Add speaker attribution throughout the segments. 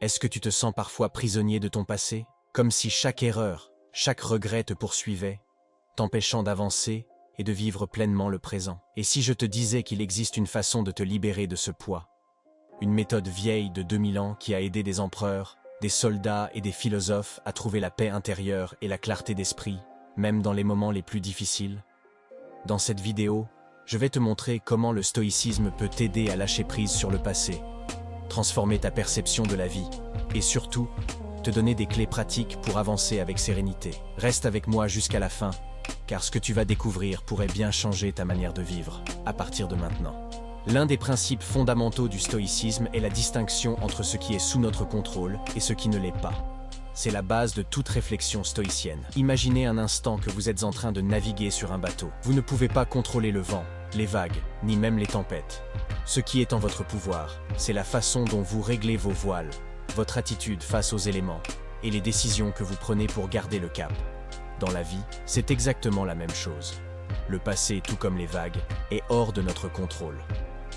Speaker 1: Est-ce que tu te sens parfois prisonnier de ton passé, comme si chaque erreur, chaque regret te poursuivait, t'empêchant d'avancer et de vivre pleinement le présent? Et si je te disais qu'il existe une façon de te libérer de ce poids? Une méthode vieille de 2000 ans qui a aidé des empereurs, des soldats et des philosophes à trouver la paix intérieure et la clarté d'esprit, même dans les moments les plus difficiles? Dans cette vidéo, je vais te montrer comment le stoïcisme peut t'aider à lâcher prise sur le passé, transformer ta perception de la vie et surtout, te donner des clés pratiques pour avancer avec sérénité. Reste avec moi jusqu'à la fin, car ce que tu vas découvrir pourrait bien changer ta manière de vivre à partir de maintenant. L'un des principes fondamentaux du stoïcisme est la distinction entre ce qui est sous notre contrôle et ce qui ne l'est pas. C'est la base de toute réflexion stoïcienne. Imaginez un instant que vous êtes en train de naviguer sur un bateau. Vous ne pouvez pas contrôler le vent, les vagues, ni même les tempêtes. Ce qui est en votre pouvoir, c'est la façon dont vous réglez vos voiles, votre attitude face aux éléments, et les décisions que vous prenez pour garder le cap. Dans la vie, c'est exactement la même chose. Le passé, tout comme les vagues, est hors de notre contrôle.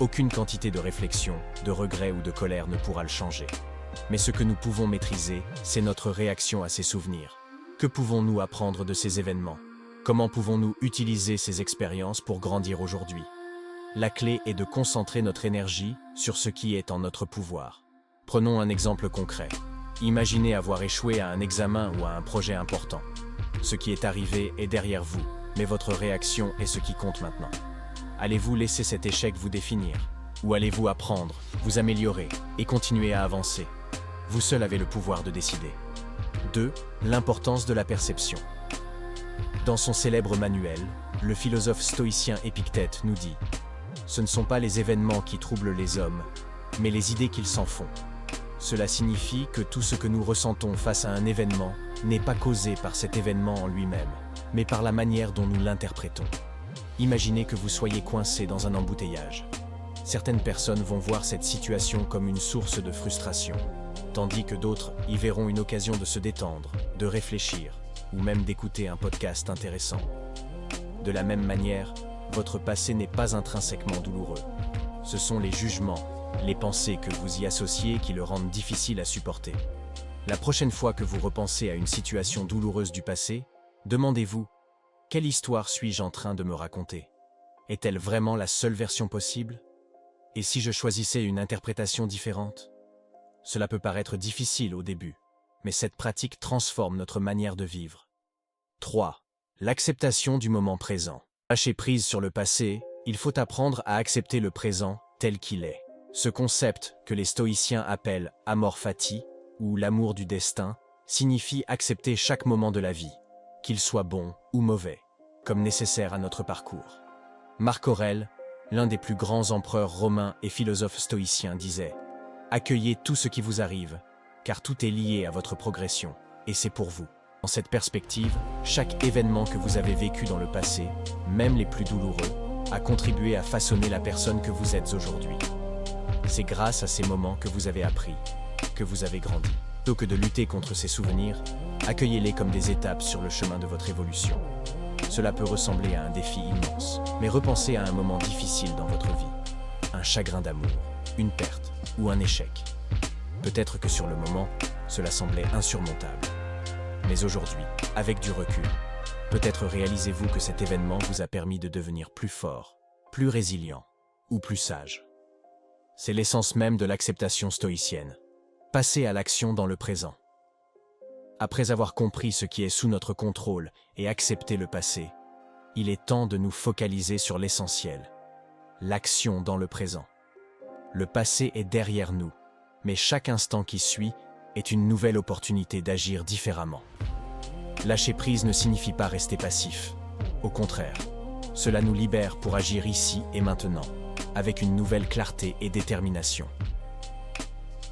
Speaker 1: Aucune quantité de réflexion, de regret ou de colère ne pourra le changer. Mais ce que nous pouvons maîtriser, c'est notre réaction à ces souvenirs. Que pouvons-nous apprendre de ces événements? Comment pouvons-nous utiliser ces expériences pour grandir aujourd'hui? La clé est de concentrer notre énergie sur ce qui est en notre pouvoir. Prenons un exemple concret. Imaginez avoir échoué à un examen ou à un projet important. Ce qui est arrivé est derrière vous, mais votre réaction est ce qui compte maintenant. Allez-vous laisser cet échec vous définir? Ou allez-vous apprendre, vous améliorer et continuer à avancer? Vous seul avez le pouvoir de décider. 2. L'importance de la perception. Dans son célèbre manuel, le philosophe stoïcien Épictète nous dit « Ce ne sont pas les événements qui troublent les hommes, mais les idées qu'ils s'en font. » Cela signifie que tout ce que nous ressentons face à un événement n'est pas causé par cet événement en lui-même, mais par la manière dont nous l'interprétons. Imaginez que vous soyez coincé dans un embouteillage. Certaines personnes vont voir cette situation comme une source de frustration, tandis que d'autres y verront une occasion de se détendre, de réfléchir, ou même d'écouter un podcast intéressant. De la même manière, votre passé n'est pas intrinsèquement douloureux. Ce sont les jugements, les pensées que vous y associez qui le rendent difficile à supporter. La prochaine fois que vous repensez à une situation douloureuse du passé, demandez-vous « Quelle histoire suis-je en train de me raconter? Est-elle vraiment la seule version possible? Et si je choisissais une interprétation différente ?» Cela peut paraître difficile au début, mais cette pratique transforme notre manière de vivre. 3. L'acceptation du moment présent. Lâcher prise sur le passé, il faut apprendre à accepter le présent tel qu'il est. Ce concept, que les stoïciens appellent « amor fati » ou « l'amour du destin », signifie accepter chaque moment de la vie, qu'il soit bon ou mauvais, comme nécessaire à notre parcours. Marc Aurèle, l'un des plus grands empereurs romains et philosophes stoïciens, disait « Accueillez tout ce qui vous arrive, car tout est lié à votre progression, et c'est pour vous. » Dans cette perspective, chaque événement que vous avez vécu dans le passé, même les plus douloureux, a contribué à façonner la personne que vous êtes aujourd'hui. C'est grâce à ces moments que vous avez appris, que vous avez grandi. Plutôt que de lutter contre ces souvenirs, accueillez-les comme des étapes sur le chemin de votre évolution. Cela peut ressembler à un défi immense, mais repensez à un moment difficile dans votre vie. Un chagrin d'amour, une perte ou un échec. Peut-être que sur le moment, cela semblait insurmontable. Mais aujourd'hui, avec du recul, peut-être réalisez-vous que cet événement vous a permis de devenir plus fort, plus résilient ou plus sage. C'est l'essence même de l'acceptation stoïcienne. Passer à l'action dans le présent. Après avoir compris ce qui est sous notre contrôle et accepter le passé, il est temps de nous focaliser sur l'essentiel. L'action dans le présent. Le passé est derrière nous, mais chaque instant qui suit est une nouvelle opportunité d'agir différemment. Lâcher prise ne signifie pas rester passif. Au contraire, cela nous libère pour agir ici et maintenant, avec une nouvelle clarté et détermination.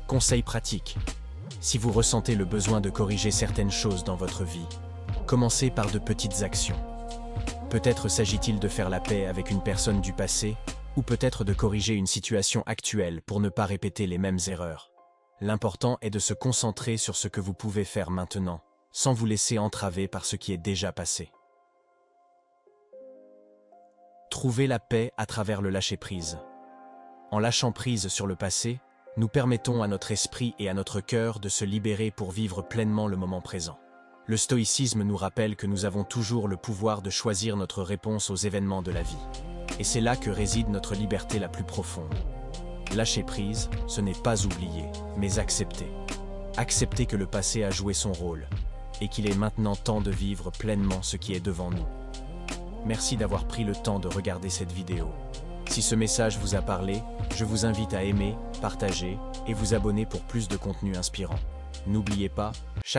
Speaker 1: Conseil pratique. Si vous ressentez le besoin de corriger certaines choses dans votre vie, commencez par de petites actions. Peut-être s'agit-il de faire la paix avec une personne du passé, ou peut-être de corriger une situation actuelle pour ne pas répéter les mêmes erreurs. L'important est de se concentrer sur ce que vous pouvez faire maintenant, sans vous laisser entraver par ce qui est déjà passé. Trouvez la paix à travers le lâcher-prise. En lâchant prise sur le passé, Nous permettons à notre esprit et à notre cœur de se libérer pour vivre pleinement le moment présent. Le stoïcisme nous rappelle que nous avons toujours le pouvoir de choisir notre réponse aux événements de la vie. Et c'est là que réside notre liberté la plus profonde. Lâcher prise, ce n'est pas oublier, mais accepter. Accepter que le passé a joué son rôle, et qu'il est maintenant temps de vivre pleinement ce qui est devant nous. Merci d'avoir pris le temps de regarder cette vidéo. Si ce message vous a parlé, je vous invite à aimer, partager et vous abonner pour plus de contenu inspirant. N'oubliez pas,